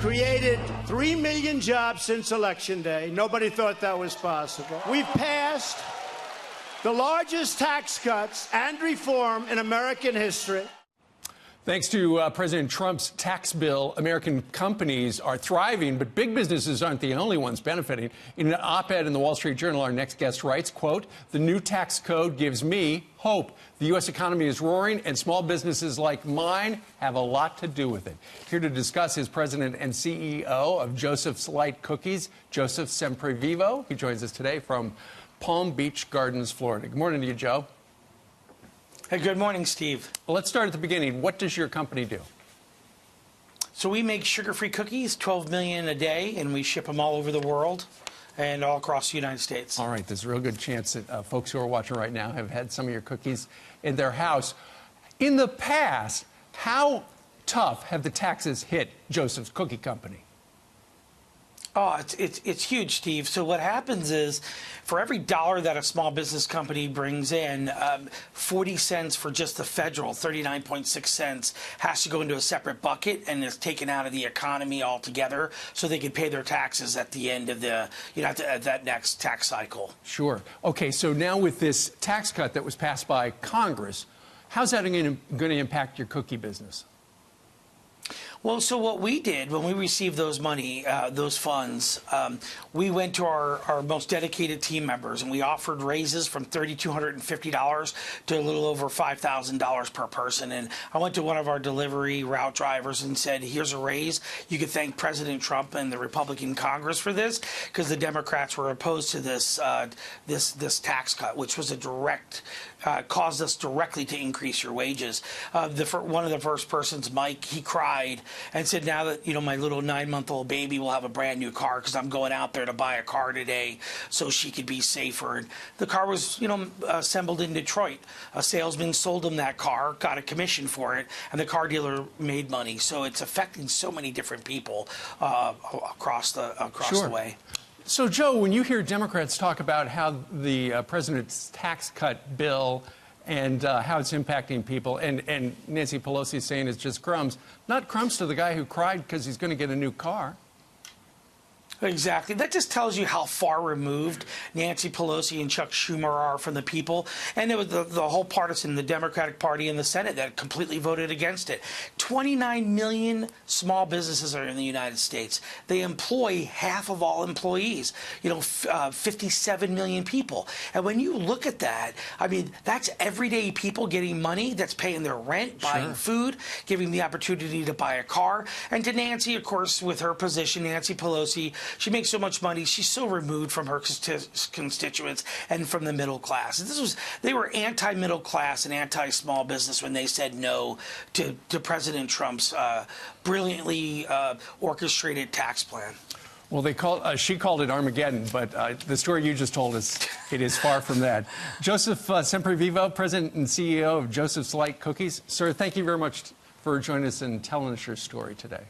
created 3 million jobs since Election Day. Nobody thought that was possible. We've passed the largest tax cuts and reform in American history. Thanks to President Trump's tax bill, American companies are thriving, but big businesses aren't the only ones benefiting. In an op-ed in the Wall Street Journal, our next guest writes, quote, "The new tax code gives me hope. The U.S. economy is roaring, and small businesses like mine have a lot to do with it." Here to discuss is President and CEO of Joseph's Lite Cookies, Joseph Semprevivo. He joins us today from Palm Beach Gardens, Florida. Good morning to you, Joe. Hey, good morning, Steve. Well, let's start at the beginning. What does your company do? So we make sugar-free cookies, 12 million a day, and we ship them all over the world and all across the United States. All right, there's a real good chance that folks who are watching right now have had some of your cookies in their house. In the past, how tough have the taxes hit Joseph's Cookie Company? Oh, it's huge, Steve. So what happens is, for every dollar that a small business company brings in, 40 cents for just the federal, 39.6 cents, has to go into a separate bucket and is taken out of the economy altogether, so they can pay their taxes at the end of the, at that next tax cycle. Sure. Okay, so now with this tax cut that was passed by Congress, how's that going to impact your cookie business? Well, so what we did when we received those those funds, we went to our most dedicated team members and we offered raises from $3,250 to a little over $5,000 per person. And I went to one of our delivery route drivers and said, "Here's a raise. You could thank President Trump and the Republican Congress for this, because the Democrats were opposed to this this tax cut, which was a direct caused us directly to increase your wages." One of the first persons, Mike, he cried and said, "Now that my little 9-month-old baby will have a brand new car, because I'm going out there to buy a car today so she could be safer." And the car was assembled in Detroit. A salesman sold him that car, got a commission for it, and the car dealer made money. So it's affecting so many different people across the way. So, Joe, when you hear Democrats talk about how the president's tax cut bill and how it's impacting people, and Nancy Pelosi is saying it's just crumbs, not crumbs to the guy who cried because he's going to get a new car. Exactly. That just tells you how far removed Nancy Pelosi and Chuck Schumer are from the people. And it was the whole partisan, the Democratic Party in the Senate, that completely voted against it. 29 million small businesses are in the United States. They employ half of all employees, 57 million people. And when you look at that, I mean, that's everyday people getting money, that's paying their rent, buying food, giving the opportunity to buy a car. And to Nancy, of course, with her position, Nancy Pelosi, she makes so much money. She's so removed from her constituents and from the middle class. They were anti-middle class and anti-small business when they said no to President Trump's brilliantly orchestrated tax plan. Well, she called it Armageddon, but the story you just told us, it is far from that. Joseph Semprevivo, President and CEO of Joseph's Lite Cookies. Sir, thank you very much for joining us and telling us your story today.